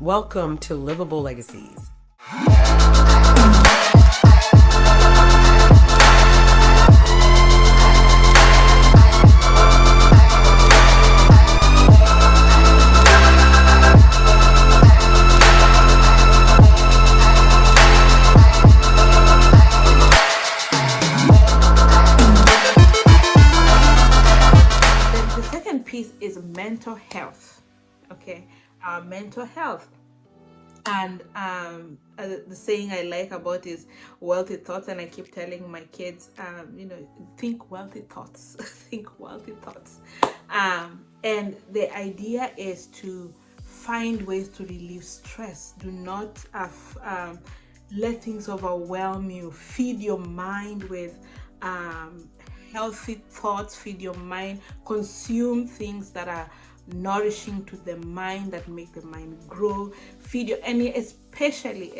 Welcome to Livable Legacies. The second piece is mental health. Okay, mental health. And the saying I like about is wealthy thoughts, and I keep telling my kids, think wealthy thoughts, think wealthy thoughts. And the idea is to find ways to relieve stress. Do not let things overwhelm you. Feed your mind with healthy thoughts, feed your mind, consume things that are nourishing to the mind, that make the mind grow, feed your, and especially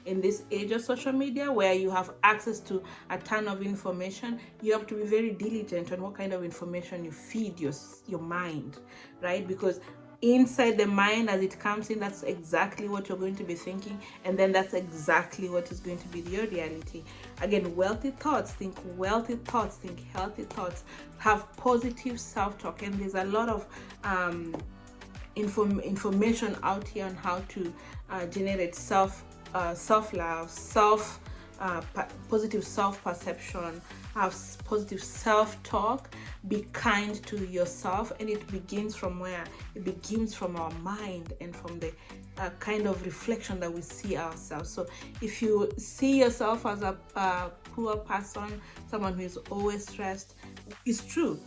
in this age of social media where you have access to a ton of information. You have to be very diligent on what kind of information you feed your mind, right? Because inside the mind, as it comes in, that's exactly what you're going to be thinking, and then that's exactly what is going to be your reality. Again, wealthy thoughts, think wealthy thoughts, think healthy thoughts, have positive self-talk. And there's a lot of information out here on how to generate self-love, positive self-perception, have positive self-talk, be kind to yourself. And it begins from where? It begins from our mind and from the kind of reflection that we see ourselves. So if you see yourself as a poor person, someone who is always stressed, it's true,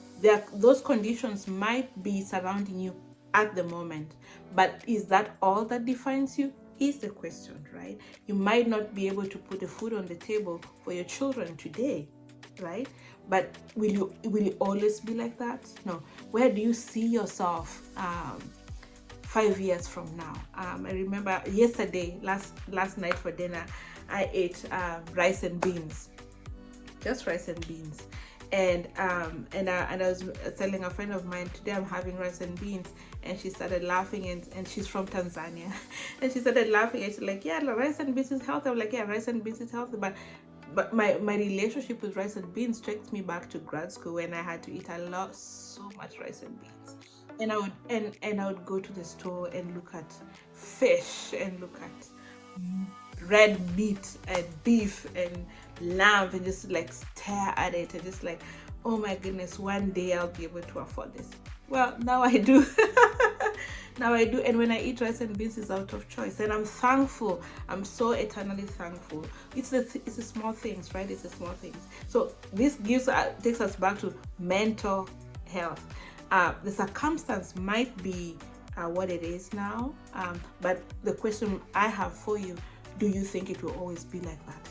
those conditions might be surrounding you at the moment, but is that all that defines you, is the question, right? You might not be able to put the food on the table for your children today, right? But will you always be like that? No. Where do you see yourself 5 years from now? I remember yesterday, last night for dinner, I ate rice and beans, just rice and beans. And I was telling a friend of mine, today I'm having rice and beans, and she started laughing, and she's from Tanzania, and she started laughing, and she's like, yeah, rice and beans is healthy. I'm like, yeah, rice and beans is healthy, but my relationship with rice and beans takes me back to grad school when I had to eat so much rice and beans. And I would go to the store and look at fish and look at red meat and beef and lamb and just like stare at it and just like, oh my goodness, one day I'll be able to afford this. Well, now I do. Now I do. And when I eat rice and beans, it's out of choice, and I'm thankful. I'm so eternally thankful. It's the small things, right? It's the small things. So this takes us back to mental health. The circumstance might be what it is now, but the question I have for you, do you think it will always be like that?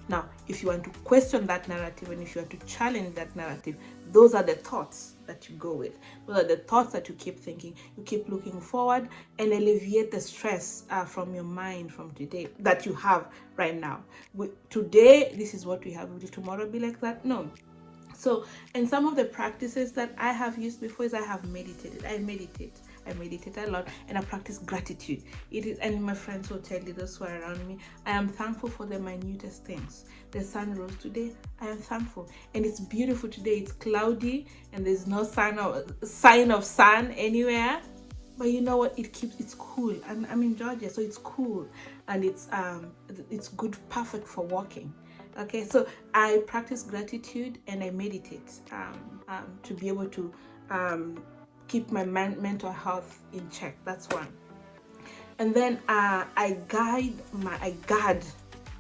Now, if you want to question that narrative, and if you want to challenge that narrative, those are the thoughts that you go with. Those are the thoughts that you keep thinking. You keep looking forward and alleviate the stress from your mind from today that you have right now. Today, this is what we have. Will tomorrow be like that? No. So, and some of the practices that I have used before is I have meditated. I meditate a lot, and I practice gratitude. It is, and my friends will tell you, those who are around me, I am thankful for the minutest things. The sun rose today, I am thankful, and it's beautiful today. It's cloudy, and there's no sign of sun anywhere. But you know what? It's cool. I'm in Georgia, so it's cool, and it's good, perfect for walking. Okay, so I practice gratitude and I meditate to be able to keep my mental health in check. That's one. And then I guard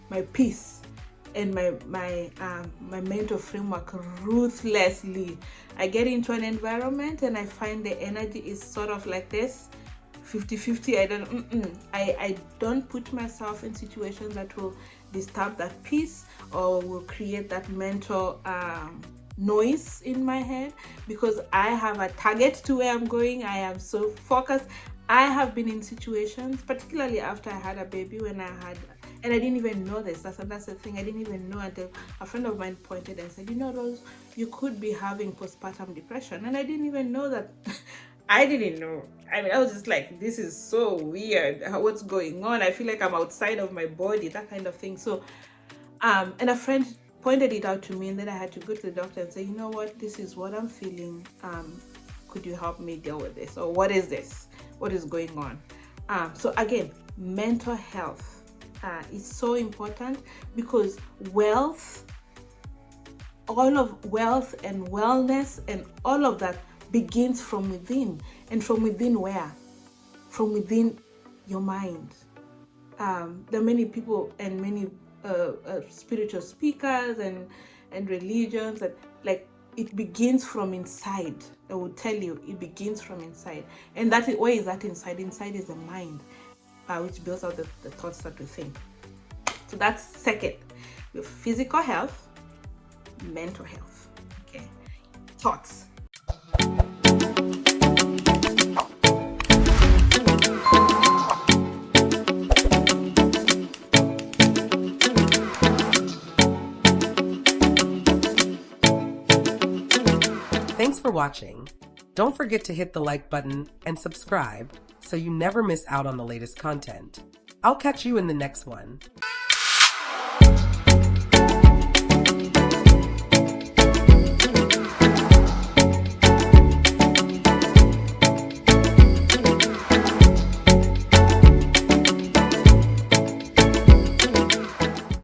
my peace and my mental framework ruthlessly. I get into an environment and I find the energy is sort of like this, 50-50. I don't put myself in situations that will disturb that peace or will create that mental noise in my head, because I have a target to where I'm going. I am so focused. I have been in situations, particularly after I had a baby, and I didn't even know this. That's the thing. I didn't even know until a friend of mine pointed and said, Rose, you could be having postpartum depression. And I didn't even know that I didn't know. I mean, I was just like, this is so weird. What's going on? I feel like I'm outside of my body, that kind of thing. So, and a friend pointed it out to me, and then I had to go to the doctor and say, you know what, this is what I'm feeling. Could you help me deal with this? Or what is this? What is going on? So again, mental health is so important, because all of wealth and wellness and all of that begins from within. And from within where? From within your mind. There are many people and many spiritual speakers and religions that, like, it begins from inside. I will tell you, it begins from inside. And that is, where is that inside? Inside is the mind, which builds out the thoughts that we think. So that's second. We have physical health, mental health. Okay, thoughts. Thanks for watching. Don't forget to hit the like button and subscribe so you never miss out on the latest content. I'll catch you in the next one.